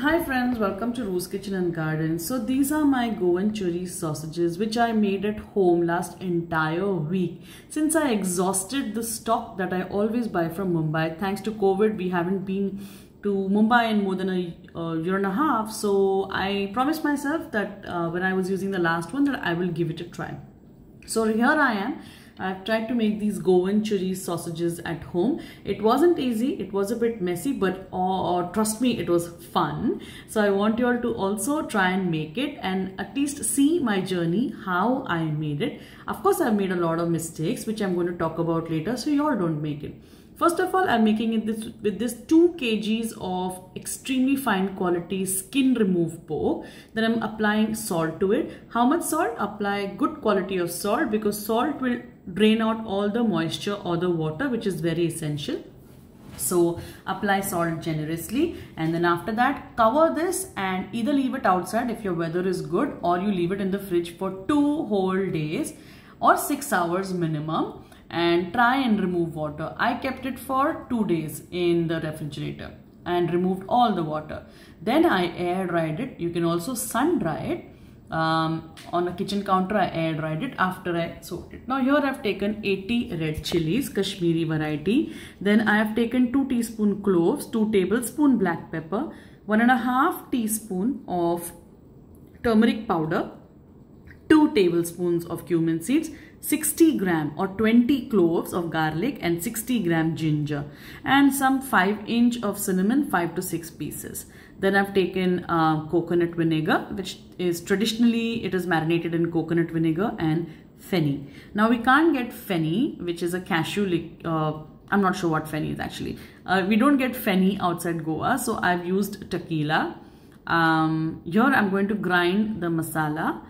Hi friends, welcome to Roos Kitchen and Garden. So these are my Goan churri sausages which I made at home last entire week. Since I exhausted the stock that I always buy from Mumbai, thanks to COVID we haven't been to Mumbai in more than a year and a half. So I promised myself that when I was using the last one that I will give it a try. So here I am. I've tried to make these Goan churri sausages at home. It wasn't easy, it was a bit messy, but trust me, it was fun. So I want you all to also try and make it and at least see my journey, how I made it. Of course, I've made a lot of mistakes, which I'm going to talk about later, so you all don't make it. First of all, I'm making it with this 2 kgs of extremely fine quality skin remove pork. Then I'm applying salt to it. How much salt? Apply good quality of salt because salt will drain out all the moisture or the water, which is very essential. So apply salt generously, and then after that cover this and either leave it outside if your weather is good, or you leave it in the fridge for 2 whole days or 6 hours minimum. And try and remove water. I kept it for 2 days in the refrigerator and removed all the water. Then I air dried it. You can also sun dry it. On a kitchen counter I air dried it after I soaked it. Now here I've taken 80 red chilies, Kashmiri variety. Then I have taken 2 teaspoon cloves, 2 tablespoon black pepper, 1.5 teaspoon of turmeric powder, 2 tablespoons of cumin seeds, 60 gram or 20 cloves of garlic and 60 gram ginger, and some 5" of cinnamon, 5 to 6 pieces. Then I've taken coconut vinegar, which is traditionally it is marinated in coconut vinegar, and fenny. Now we can't get fenny, which is a cashew I'm not sure what fenny is actually. We don't get fenny outside Goa, so I've used tequila. Here I'm going to grind the masala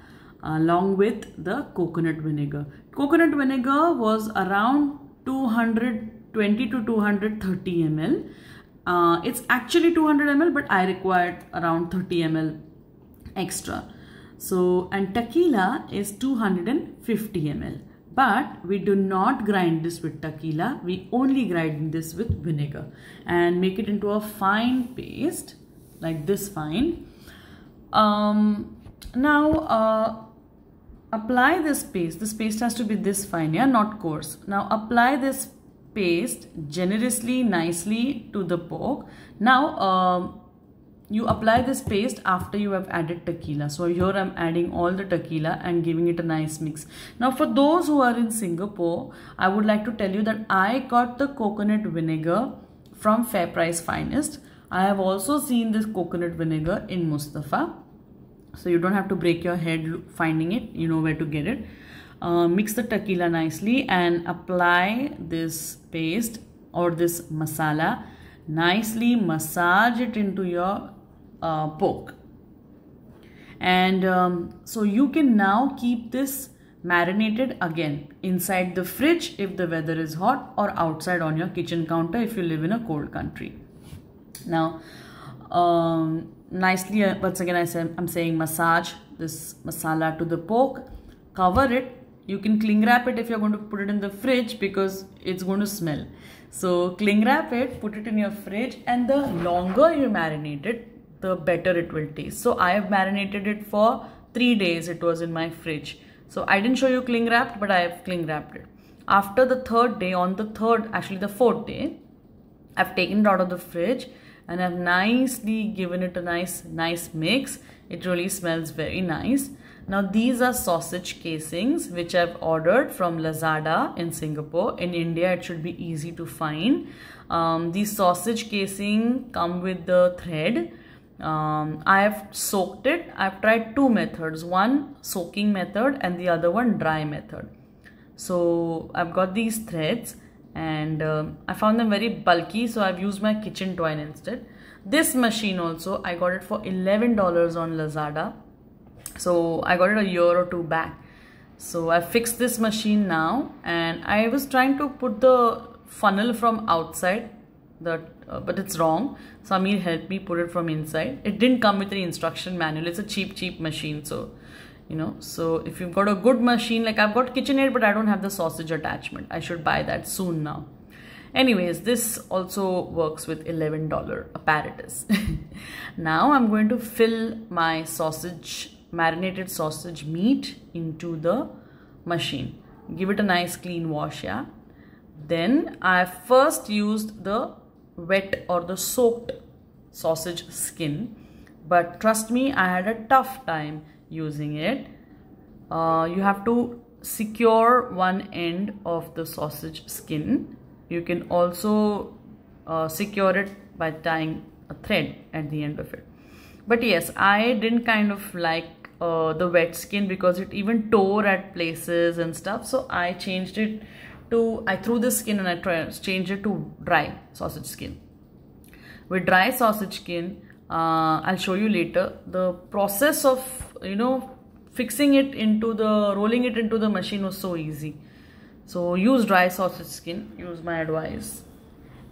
along with the coconut vinegar. Coconut vinegar was around 220 to 230 ml. It's actually 200 ml, but I required around 30 ml extra. So, and tequila is 250 ml. But we do not grind this with tequila. We only grind this with vinegar and make it into a fine paste, like this fine. Apply this paste. This paste has to be this fine, yeah, not coarse. Now apply this paste generously, nicely to the pork. Now you apply this paste after you have added tequila. So here I'm adding all the tequila and giving it a nice mix. Now for those who are in Singapore, I would like to tell you that I got the coconut vinegar from FairPrice Finest. I have also seen this coconut vinegar in Mustafa. So you don't have to break your head finding it, you know where to get it. Mix the tequila nicely and apply this paste or this masala. Nicely massage it into your pork. And so you can now keep this marinated again inside the fridge if the weather is hot, or outside on your kitchen counter if you live in a cold country. Now, nicely, once again I'm saying massage this masala to the pork, cover it. You can cling wrap it if you're going to put it in the fridge because it's going to smell. So cling wrap it, put it in your fridge, and the longer you marinate it, the better it will taste. So I have marinated it for 3 days. It was in my fridge. So I didn't show you cling wrapped, but I have cling wrapped it. After the 3rd day, on the 4th day, I've taken it out of the fridge and I've nicely given it a nice mix. It really smells very nice. Now these are sausage casings which I've ordered from Lazada in Singapore. In India it should be easy to find. These sausage casing come with the thread. I have soaked it. I've tried 2 methods, one soaking method and the other one dry method. So I've got these threads and I found them very bulky, so I've used my kitchen twine instead. This machine also, I got it for $11 on Lazada. So I got it a year or 2 back. So I fixed this machine now, and I was trying to put the funnel from outside, but it's wrong. Samir helped me put it from inside. It didn't come with any instruction manual. It's a cheap machine, so you know. So if you've got a good machine, like I've got KitchenAid, but I don't have the sausage attachment. I should buy that soon now. Anyways, this also works with $11 apparatus. Now I'm going to fill my marinated sausage meat into the machine. Give it a nice clean wash, yeah. Then I first used the wet or the soaked sausage skin, but trust me, I had a tough time using it. You have to secure one end of the sausage skin. You can also secure it by tying a thread at the end of it. But yes, I didn't kind of like the wet skin because it even tore at places and stuff. So I changed it to, I threw the skin and I changed it to dry sausage skin. With dry sausage skin, I'll show you later, the process of, fixing it into rolling it into the machine was so easy. So use dry sausage skin, use my advice.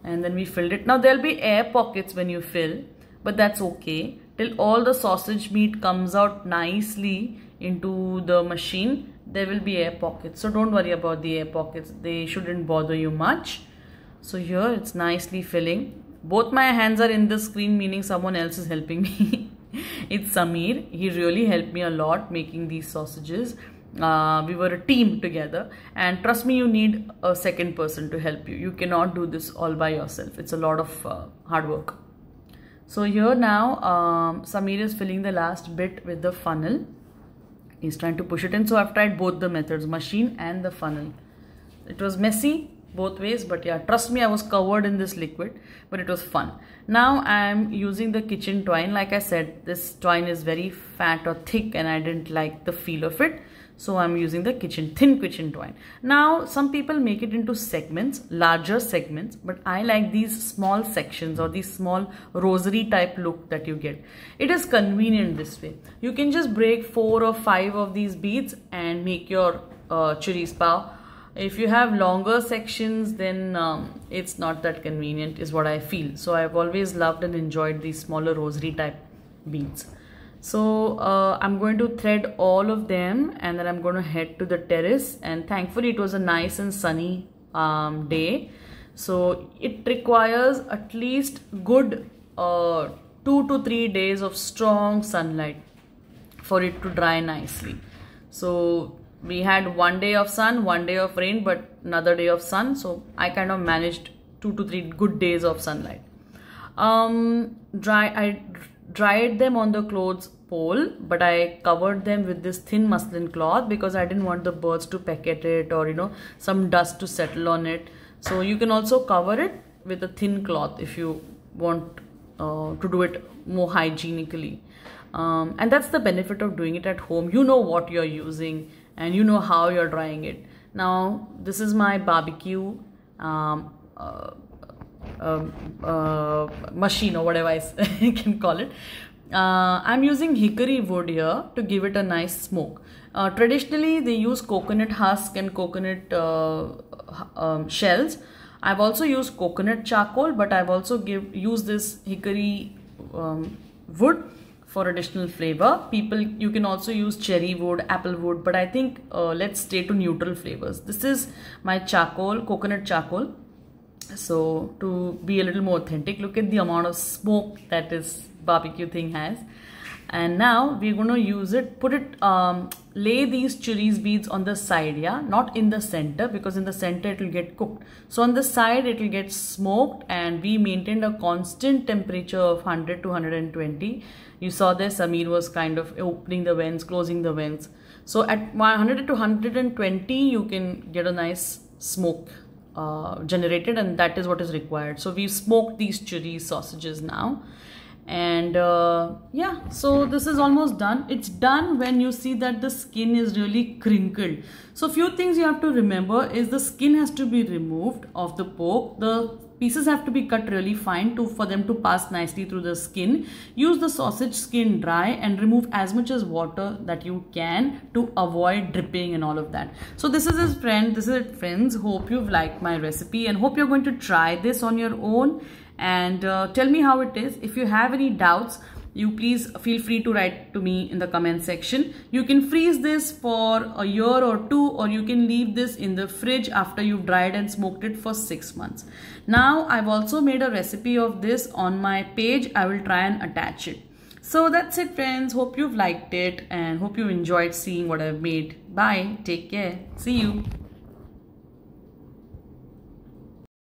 And then we filled it. Now there'll be air pockets when you fill, but that's okay. Till all the sausage meat comes out nicely into the machine, there will be air pockets. So don't worry about the air pockets. They shouldn't bother you much. So here it's nicely filling. Both my hands are in the screen, meaning someone else is helping me. It's Samir. He really helped me a lot making these sausages. We were a team together, and trust me, you need a second person to help you. You cannot do this all by yourself. It's a lot of hard work. So here now Samir is filling the last bit with the funnel. He's trying to push it in. So I've tried both the methods, machine and the funnel. It was messy both ways, but yeah, trust me, I was covered in this liquid, but it was fun. Now I'm using the kitchen twine. Like I said, this twine is very fat or thick and I didn't like the feel of it. So I'm using the thin kitchen twine. Now some people make it into segments, larger segments, but I like these small sections or these small rosary type look that you get. It is convenient this way. You can just break 4 or 5 of these beads and make your churris pav. If you have longer sections, then it's not that convenient is what I feel. So I've always loved and enjoyed these smaller rosary type beads. So I'm going to thread all of them and then I'm going to head to the terrace, and thankfully it was a nice and sunny day. So it requires at least good 2 to 3 days of strong sunlight for it to dry nicely. So we had 1 day of sun, 1 day of rain, but another day of sun. So I kind of managed 2 to 3 good days of sunlight. I dried them on the clothes pole, but I covered them with this thin muslin cloth because I didn't want the birds to peck at it or some dust to settle on it. So you can also cover it with a thin cloth if you want to do it more hygienically. And that's the benefit of doing it at home. You know what you're using and you know how you're drying it. Now this is my barbecue machine or whatever I can call it. I'm using hickory wood here to give it a nice smoke. Traditionally they use coconut husk and coconut shells. I've also used coconut charcoal, but I've also used this hickory wood for additional flavor. You can also use cherry wood, apple wood, but I think let's stay to neutral flavors. This is my charcoal, coconut charcoal. So to be a little more authentic, look at the amount of smoke that this barbecue thing has. And now we're going to use it, lay these churris beads on the side, yeah, not in the center, because in the center it will get cooked. So on the side it will get smoked, and we maintained a constant temperature of 100 to 120. You saw there Samir was kind of opening the vents, closing the vents. So at 100 to 120 you can get a nice smoke generated, and that is what is required. So we've smoked these churris sausages now. And yeah, so this is almost done. It's done when you see that the skin is really crinkled. So few things you have to remember is the skin has to be removed of the pork. The pieces have to be cut really fine for them to pass nicely through the skin. Use the sausage skin dry and remove as much as water that you can to avoid dripping and all of that. So this is it, friends. Hope you've liked my recipe and hope you're going to try this on your own. And tell me how it is. If you have any doubts, you please feel free to write to me in the comment section. You can freeze this for a year or two, or you can leave this in the fridge after you've dried and smoked it for 6 months. Now I've also made a recipe of this on my page. I will try and attach it. So that's it, friends. Hope you've liked it and hope you enjoyed seeing what I've made. Bye. Take care. See you.